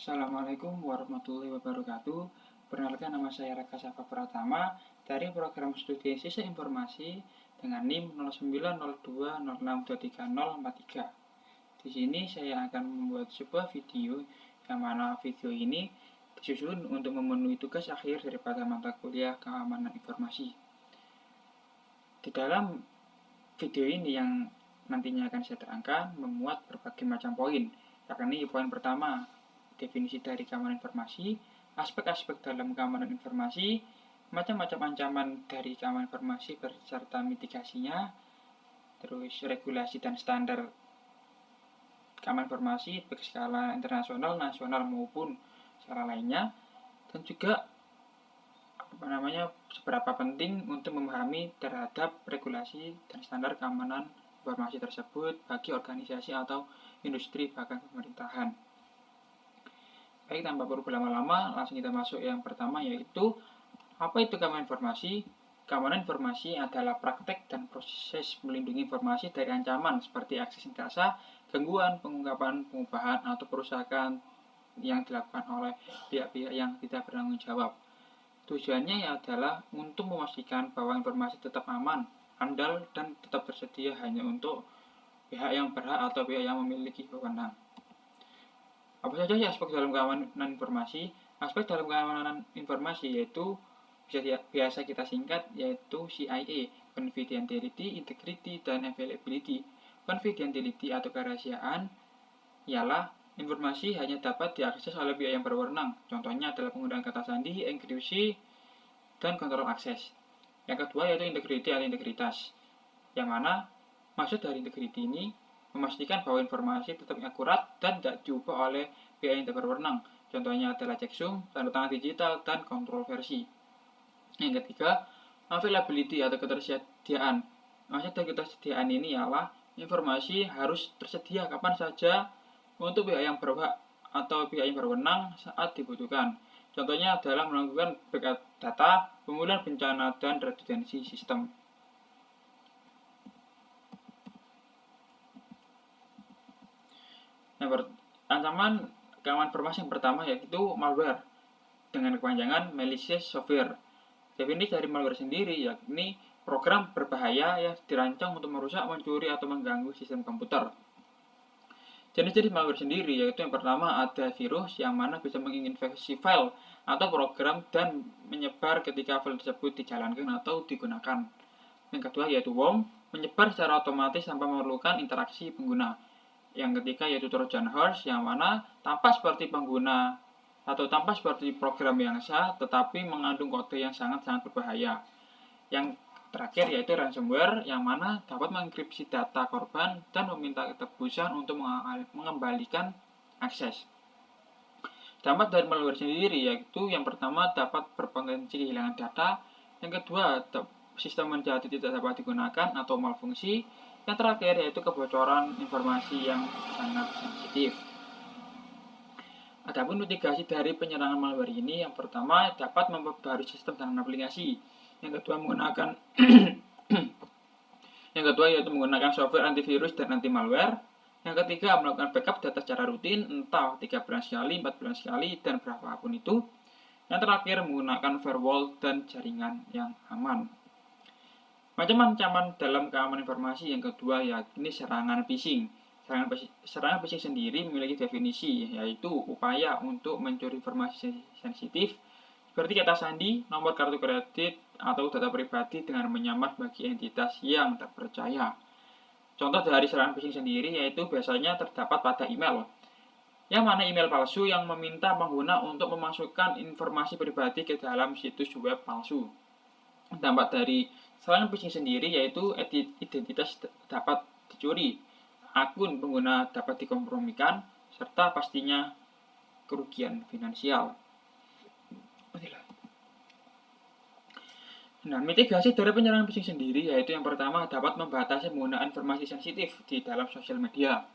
Assalamualaikum warahmatullahi wabarakatuh. Perkenalkan, nama saya Raka Safa Pratama dari program studi Sistem Informasi dengan NIM 0902062343. Di sini saya akan membuat sebuah video yang mana video ini disusun untuk memenuhi tugas akhir daripada mata kuliah Keamanan Informasi. Di dalam video ini yang nantinya akan saya terangkan memuat berbagai macam poin, yakni poin pertama, definisi dari keamanan informasi, aspek-aspek dalam keamanan informasi, macam-macam ancaman dari keamanan informasi beserta mitigasinya, terus regulasi dan standar keamanan informasi baik skala internasional, nasional maupun skala lainnya, dan juga seberapa penting untuk memahami terhadap regulasi dan standar keamanan informasi tersebut bagi organisasi atau industri bahkan pemerintahan. Baik, tanpa perlu berlama-lama, langsung kita masuk yang pertama, yaitu apa itu keamanan informasi? Keamanan informasi adalah praktek dan proses melindungi informasi dari ancaman seperti akses jasa, gangguan, pengungkapan, pengubahan, atau perusakan yang dilakukan oleh pihak-pihak yang tidak bertanggung jawab. Tujuannya adalah untuk memastikan bahwa informasi tetap aman, andal, dan tetap tersedia hanya untuk pihak yang berhak atau pihak yang memiliki wewenang. Apa saja sih aspek dalam keamanan informasi? Aspek dalam keamanan informasi yaitu biasa kita singkat yaitu CIA, Confidentiality, Integrity, dan Availability. Confidentiality atau kerahasiaan ialah informasi hanya dapat diakses oleh pihak yang berwenang. Contohnya adalah penggunaan kata sandi, enkripsi, dan kontrol akses. Yang kedua yaitu integrity atau integritas, yang mana maksud dari integrity ini memastikan bahwa informasi tetap akurat dan tidak diubah oleh pihak yang tidak berwenang. Contohnya adalah checksum, tanda tangan digital, dan kontrol versi. Yang ketiga, availability atau ketersediaan. Maksud dari ketersediaan ini ialah informasi harus tersedia kapan saja untuk pihak yang berhak atau pihak yang berwenang saat dibutuhkan. Contohnya adalah melakukan backup data, pemulihan bencana, dan redundansi sistem. Ancaman keamanan informasi yang pertama yaitu malware dengan kepanjangan malicious software. Definisi dari malware sendiri yakni program berbahaya yang dirancang untuk merusak, mencuri, atau mengganggu sistem komputer. Jenis-jenis malware sendiri yaitu yang pertama ada virus yang mana bisa menginfeksi file atau program dan menyebar ketika file tersebut dijalankan atau digunakan. Yang kedua yaitu worm, menyebar secara otomatis tanpa memerlukan interaksi pengguna. Yang ketiga yaitu Trojan horse yang mana tampak seperti pengguna atau tampak seperti program yang sah tetapi mengandung kode yang sangat-sangat berbahaya. Yang terakhir yaitu ransomware yang mana dapat mengenkripsi data korban dan meminta tebusan untuk mengembalikan akses. Dampak dari malware sendiri yaitu yang pertama dapat berpotensi kehilangan data, yang kedua sistem menjadi tidak dapat digunakan atau malfungsi, yang terakhir yaitu kebocoran informasi yang sangat sensitif. Adapun mitigasi dari penyerangan malware ini, yang pertama dapat memperbarui sistem dan aplikasi, yang kedua yaitu menggunakan software antivirus dan anti malware, yang ketiga melakukan backup data secara rutin, entah 3 bulan sekali, 4 bulan sekali, dan berapapun itu. Yang terakhir menggunakan firewall dan jaringan yang aman. Macam ancaman dalam keamanan informasi yang kedua yakni serangan phishing. Serangan phishing sendiri memiliki definisi yaitu upaya untuk mencuri informasi sensitif seperti kata sandi, nomor kartu kredit, atau data pribadi dengan menyamar bagi entitas yang terpercaya. Contoh dari serangan phishing sendiri yaitu biasanya terdapat pada email, yang mana email palsu yang meminta pengguna untuk memasukkan informasi pribadi ke dalam situs web palsu. Dampak dari serangan phishing sendiri yaitu identitas dapat dicuri, akun pengguna dapat dikompromikan, serta pastinya kerugian finansial. Nah, mitigasi dari penyerangan phishing sendiri yaitu yang pertama dapat membatasi penggunaan informasi sensitif di dalam sosial media.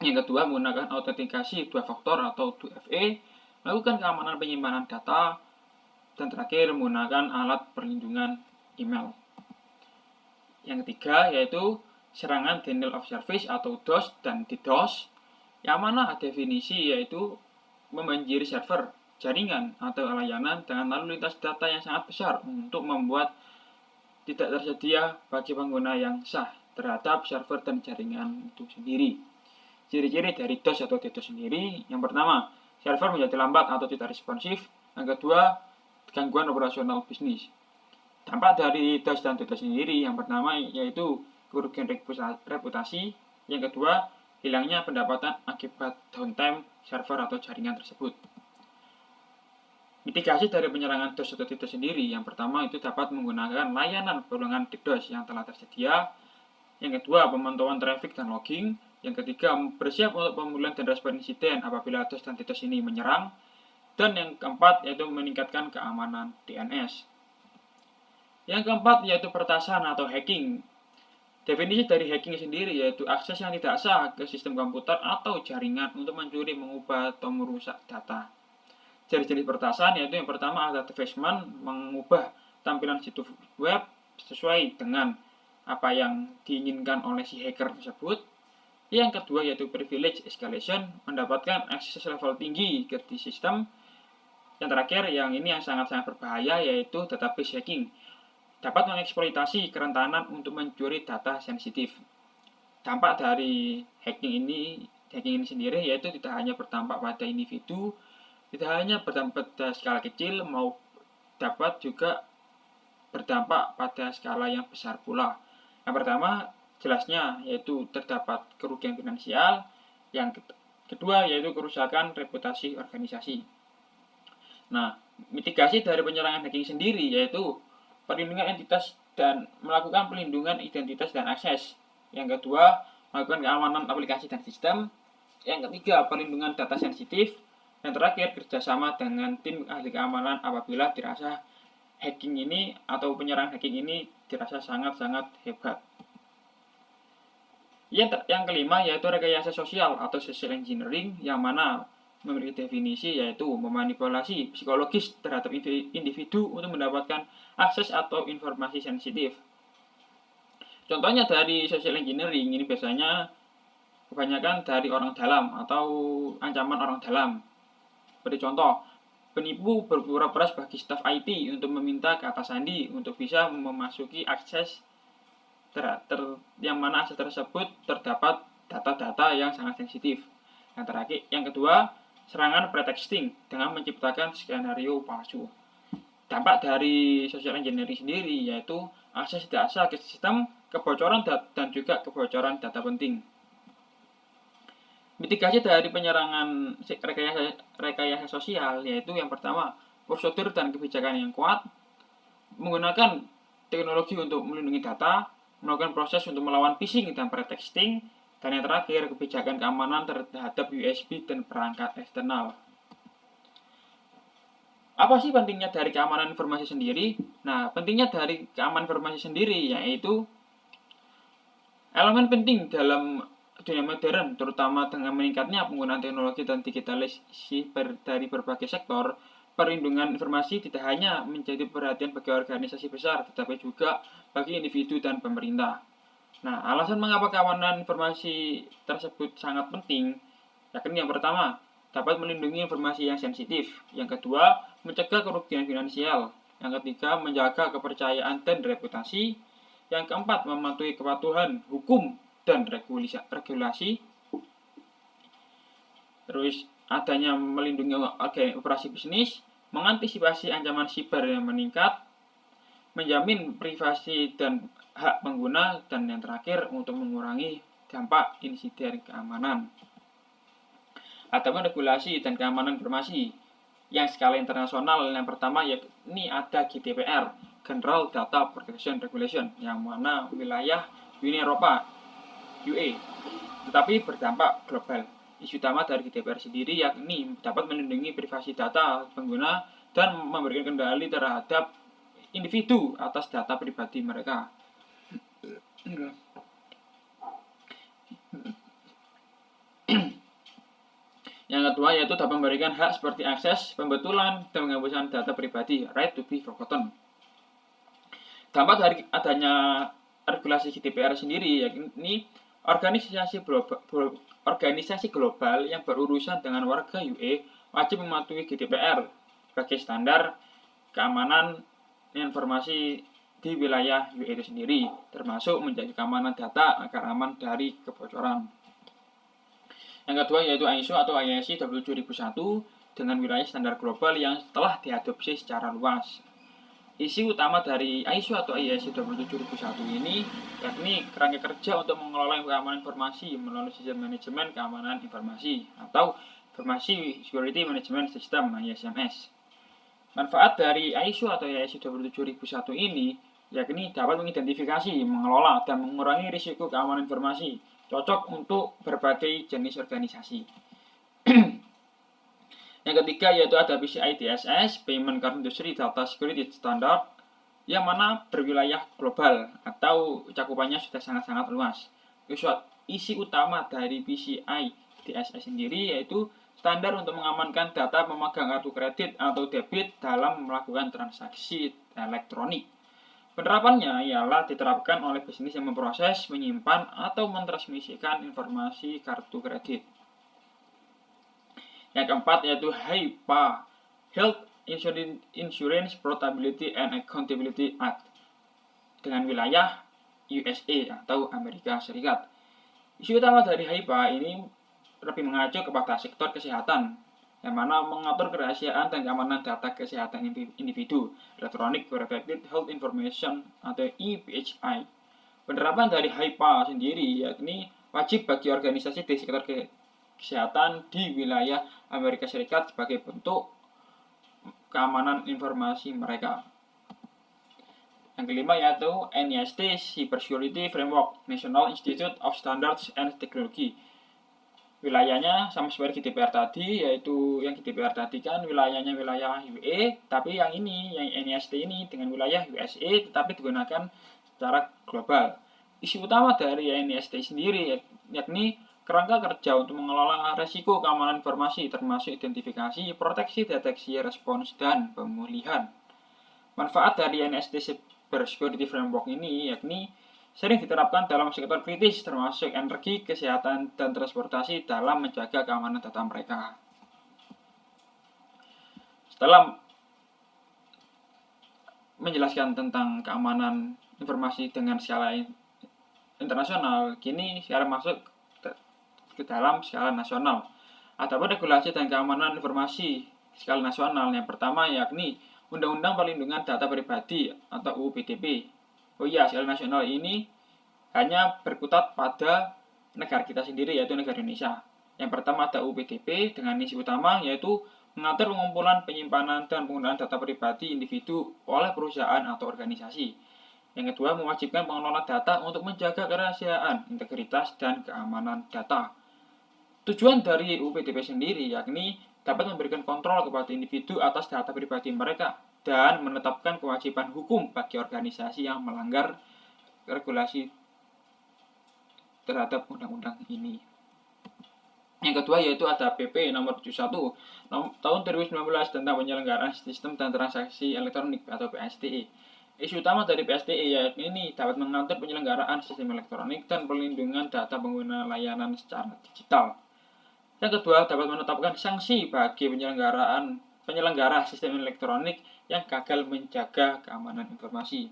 Yang kedua menggunakan autentikasi 2 faktor atau 2FA, melakukan keamanan penyimpanan data, dan terakhir menggunakan alat perlindungan email. Yang ketiga yaitu serangan denial of service atau DOS dan DDoS, yang mana definisi yaitu membanjiri server, jaringan, atau layanan dengan lalu lintas data yang sangat besar untuk membuat tidak tersedia bagi pengguna yang sah terhadap server dan jaringan itu sendiri. Ciri-ciri dari DOS atau DDoS sendiri, yang pertama, server menjadi lambat atau tidak responsif. Yang kedua, gangguan operasional bisnis. Dampak dari DOS dan DDoS sendiri, yang pertama yaitu kerugian reputasi. Yang kedua, hilangnya pendapatan akibat downtime server atau jaringan tersebut. Mitigasi dari penyerangan DOS atau DDoS sendiri, yang pertama itu dapat menggunakan layanan perlindungan DDoS yang telah tersedia. Yang kedua, pemantauan traffic dan logging. Yang ketiga, bersiap untuk pemulihan dan respon insiden apabila DOS dan DDoS ini menyerang. Dan yang keempat, yaitu meningkatkan keamanan DNS. Yang keempat, yaitu peretasan atau hacking. Definisi dari hacking sendiri yaitu akses yang tidak sah ke sistem komputer atau jaringan untuk mencuri, mengubah, atau merusak data. Jenis-jenis peretasan yaitu yang pertama ada defacement, mengubah tampilan situs web sesuai dengan apa yang diinginkan oleh si hacker tersebut. Yang kedua yaitu privilege escalation, mendapatkan akses level tinggi ke sistem. Yang terakhir, yang ini yang sangat-sangat berbahaya, yaitu database hacking, dapat mengeksploitasi kerentanan untuk mencuri data sensitif. Dampak dari hacking ini sendiri yaitu tidak hanya berdampak pada individu, tidak hanya berdampak pada skala kecil, mau dapat juga berdampak pada skala yang besar pula. Yang pertama, jelasnya yaitu terdapat kerugian finansial. Yang kedua yaitu kerusakan reputasi organisasi. Nah, mitigasi dari penyerangan hacking sendiri yaitu perlindungan entitas dan melakukan pelindungan identitas dan akses. Yang kedua, melakukan keamanan aplikasi dan sistem. Yang ketiga, perlindungan data sensitif. Yang terakhir, kerjasama dengan tim ahli keamanan apabila dirasa hacking ini atau penyerang hacking ini dirasa sangat-sangat hebat. Yang kelima yaitu rekayasa sosial atau social engineering, yang mana memiliki definisi yaitu memanipulasi psikologis terhadap individu untuk mendapatkan akses atau informasi sensitif. Contohnya dari social engineering ini biasanya kebanyakan dari orang dalam atau ancaman orang dalam. Seperti contoh, penipu berpura-pura sebagai staf IT untuk meminta kata sandi untuk bisa memasuki akses yang mana akses tersebut terdapat data-data yang sangat sensitif. Yang kedua, serangan pretexting dengan menciptakan skenario palsu. Dampak dari social engineering sendiri yaitu akses tidak sah ke sistem, kebocoran dan juga kebocoran data penting. Mitigasi dari penyerangan rekayasa sosial yaitu yang pertama, prosedur dan kebijakan yang kuat, menggunakan teknologi untuk melindungi data, melakukan proses untuk melawan phishing dan pretexting, dan yang terakhir, kebijakan keamanan terhadap USB dan perangkat eksternal. Apa sih pentingnya dari keamanan informasi sendiri? Nah, pentingnya dari keamanan informasi sendiri yaitu elemen penting dalam dunia modern, terutama dengan meningkatnya penggunaan teknologi dan digitalisasi dari berbagai sektor. Perlindungan informasi tidak hanya menjadi perhatian bagi organisasi besar, tetapi juga bagi individu dan pemerintah. Nah, alasan mengapa keamanan informasi tersebut sangat penting, yakni yang pertama, dapat melindungi informasi yang sensitif. Yang kedua, mencegah kerugian finansial. Yang ketiga, menjaga kepercayaan dan reputasi. Yang keempat, mematuhi kepatuhan hukum dan regulasi. Terus adanya melindungi operasi bisnis, mengantisipasi ancaman siber yang meningkat, menjamin privasi dan hak pengguna, dan yang terakhir untuk mengurangi dampak insiden keamanan. Adapun regulasi dan keamanan informasi yang skala internasional, yang pertama yakni ada GDPR, General Data Protection Regulation, yang mana wilayah Uni Eropa (UE), tetapi berdampak global. Isu utama dari GDPR sendiri yakni dapat melindungi privasi data pengguna dan memberikan kendali terhadap individu atas data pribadi mereka. Yang kedua yaitu dapat memberikan hak seperti akses, pembetulan, dan penghapusan data pribadi, right to be forgotten. Dampak dari adanya regulasi GDPR sendiri yakni Organisasi global yang berurusan dengan warga UE wajib mematuhi GDPR sebagai standar keamanan informasi di wilayah UE itu sendiri, termasuk menjaga keamanan data agar aman dari kebocoran. Yang kedua yaitu ISO atau IEC 27001 dengan wilayah standar global yang telah diadopsi secara luas. Isi utama dari ISO atau IEC 27001 ini yakni kerangka kerja untuk mengelola keamanan informasi melalui sistem manajemen keamanan informasi atau Informasi Security Management System (ISMS). Manfaat dari ISO atau IEC 27001 ini yakni dapat mengidentifikasi, mengelola, dan mengurangi risiko keamanan informasi, cocok untuk berbagai jenis organisasi. Yang ketiga yaitu ada PCI DSS, Payment Card Industry Data Security Standard, yang mana berwilayah global atau cakupannya sudah sangat-sangat luas. Isi utama dari PCI DSS sendiri yaitu standar untuk mengamankan data pemegang kartu kredit atau debit dalam melakukan transaksi elektronik. Penerapannya ialah diterapkan oleh bisnis yang memproses, menyimpan, atau mentransmisikan informasi kartu kredit. Yang keempat yaitu HIPAA, Health Insurance Portability and Accountability Act, dengan wilayah USA atau Amerika Serikat. Isu utama dari HIPAA ini lebih mengacu kepada sektor kesehatan, yang mana mengatur kerahasiaan dan keamanan data kesehatan individu, Electronic Protected Health Information atau EPHI. Penerapan dari HIPAA sendiri yakni wajib bagi organisasi di sektor kesehatan di wilayah Amerika Serikat sebagai bentuk keamanan informasi mereka. Yang kelima yaitu NIST Cybersecurity Framework, National Institute of Standards and Technology. Wilayahnya sama seperti GDPR tadi, yaitu yang GDPR tadi kan wilayahnya wilayah UE, tapi yang ini, yang NIST ini dengan wilayah USA tetapi digunakan secara global. Isu utama dari NIST sendiri yakni kerangka kerja untuk mengelola risiko keamanan informasi termasuk identifikasi, proteksi, deteksi, respons, dan pemulihan. Manfaat dari NIST Cybersecurity Framework ini yakni sering diterapkan dalam sektor kritis termasuk energi, kesehatan, dan transportasi dalam menjaga keamanan data mereka. Setelah menjelaskan tentang keamanan informasi dengan skala internasional, kini sekarang masuk ke dalam skala nasional. Adapun regulasi dan keamanan informasi skala nasional yang pertama yakni Undang-Undang Perlindungan Data Pribadi atau UU PDP. Oh iya, skala nasional ini hanya berkutat pada negara kita sendiri yaitu negara Indonesia. Yang pertama ada UU PDP dengan isi utama yaitu mengatur pengumpulan, penyimpanan, dan penggunaan data pribadi individu oleh perusahaan atau organisasi. Yang kedua, mewajibkan pengelola data untuk menjaga kerahasiaan, integritas, dan keamanan data. Tujuan dari UU PDP sendiri yakni dapat memberikan kontrol kepada individu atas data pribadi mereka dan menetapkan kewajiban hukum bagi organisasi yang melanggar regulasi terhadap undang-undang ini. Yang kedua yaitu ada PP nomor 71 tahun 2019 tentang penyelenggaraan sistem dan transaksi elektronik atau PSTE. Isu utama dari PSTE yaitu ini dapat mengatur penyelenggaraan sistem elektronik dan perlindungan data pengguna layanan secara digital. Yang kedua, dapat menetapkan sanksi bagi penyelenggara sistem elektronik yang gagal menjaga keamanan informasi.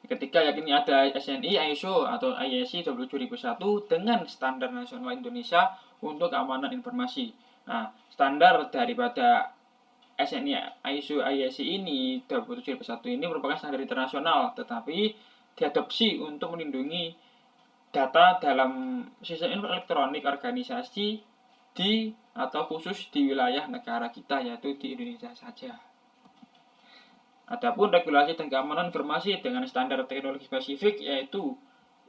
Yang ketiga, yakni ada SNI ISO atau IEC 27001 dengan standar nasional Indonesia untuk keamanan informasi. Nah, standar daripada SNI ISO IEC ini 27001 ini merupakan standar internasional, tetapi diadopsi untuk melindungi data dalam sistem elektronik organisasi di atau khusus di wilayah negara kita yaitu di Indonesia saja. Adapun regulasi dan keamanan informasi dengan standar teknologi spesifik yaitu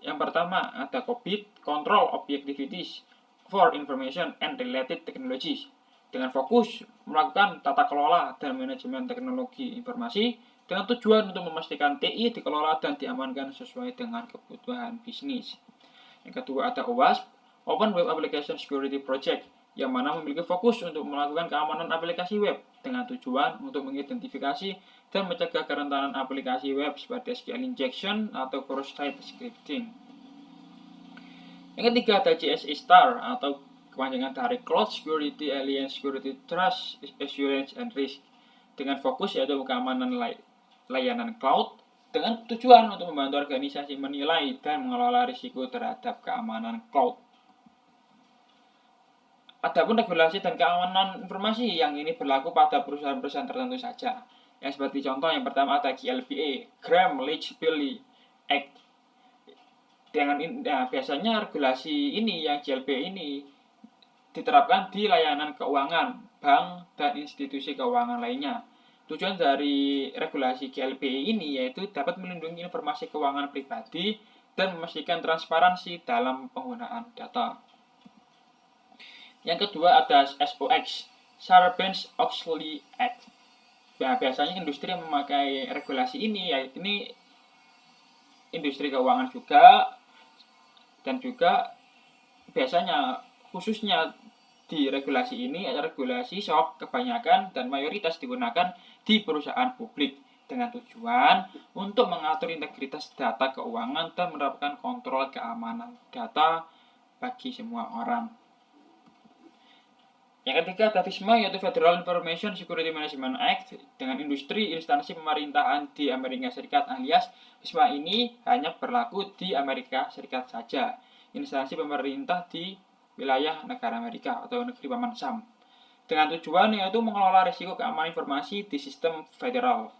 yang pertama ada COBIT, Control Objectivities for Information and Related Technologies, dengan fokus melakukan tata kelola dan manajemen teknologi informasi dengan tujuan untuk memastikan TI dikelola dan diamankan sesuai dengan kebutuhan bisnis. Yang kedua ada OWASP, Open Web Application Security Project, yang mana memiliki fokus untuk melakukan keamanan aplikasi web dengan tujuan untuk mengidentifikasi dan mencegah kerentanan aplikasi web seperti SQL injection atau cross-site scripting. Yang ketiga ada GSI Star atau kepanjangan dari Cloud Security Alliance Security Trust Assurance and Risk, dengan fokus yaitu keamanan layanan cloud dengan tujuan untuk membantu organisasi menilai dan mengelola risiko terhadap keamanan cloud. Adapun regulasi dan keamanan informasi yang ini berlaku pada perusahaan-perusahaan tertentu saja. Yang seperti contoh yang pertama ada GLBA, Graham-Leach-Bliley Act. Biasanya regulasi ini yang GLBA ini diterapkan di layanan keuangan, bank, dan institusi keuangan lainnya. Tujuan dari regulasi GLBA ini yaitu dapat melindungi informasi keuangan pribadi dan memastikan transparansi dalam penggunaan data. Yang kedua ada SOX, Sarbanes-Oxley Act. Nah, biasanya industri yang memakai regulasi ini yaitu industri keuangan juga, dan juga biasanya khususnya di regulasi ini ada regulasi SOX kebanyakan dan mayoritas digunakan di perusahaan publik dengan tujuan untuk mengatur integritas data keuangan dan menerapkan kontrol keamanan data bagi semua orang. Yang ketiga ada FISMA yaitu Federal Information Security Management Act dengan industri instansi pemerintahan di Amerika Serikat, alias FISMA ini hanya berlaku di Amerika Serikat saja. Instansi pemerintah di wilayah negara Amerika atau negeri paman Sam, dengan tujuan yaitu mengelola risiko keamanan informasi di sistem federal.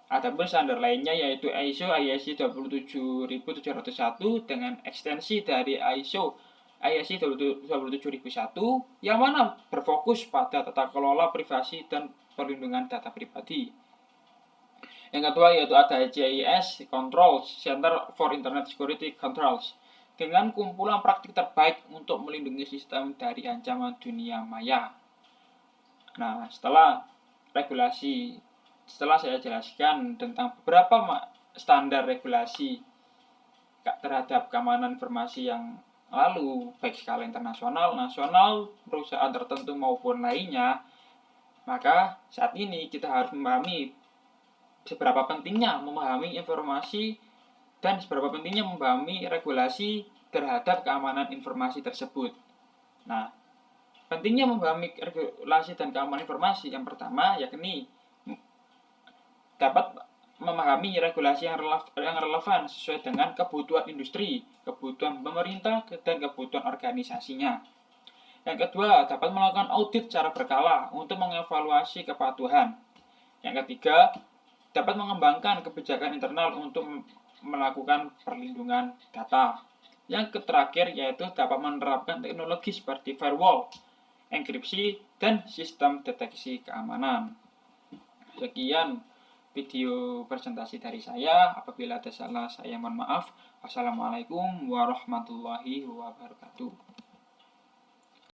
Adapun standar lainnya yaitu ISO 27701 dengan ekstensi dari ISO 27001 yang mana berfokus pada tata kelola privasi dan perlindungan data pribadi. Yang kedua yaitu ada CIS Controls, Center for Internet Security Controls, dengan kumpulan praktik terbaik untuk melindungi sistem dari ancaman dunia maya. Nah, setelah saya jelaskan tentang beberapa standar regulasi terhadap keamanan informasi yang lalu, baik skala internasional, nasional, perusahaan tertentu maupun lainnya, maka saat ini kita harus memahami seberapa pentingnya memahami informasi dan seberapa pentingnya memahami regulasi terhadap keamanan informasi tersebut. Nah, pentingnya memahami regulasi dan keamanan informasi yang pertama yakni dapat memahami regulasi yang relevan sesuai dengan kebutuhan industri, kebutuhan pemerintah, dan kebutuhan organisasinya. Yang kedua, dapat melakukan audit secara berkala untuk mengevaluasi kepatuhan. Yang ketiga, dapat mengembangkan kebijakan internal untuk melakukan perlindungan data. Yang terakhir yaitu dapat menerapkan teknologi seperti firewall, enkripsi, dan sistem deteksi keamanan. Sekian video presentasi dari saya. Apabila ada salah, saya mohon maaf. Wassalamualaikum warahmatullahi wabarakatuh.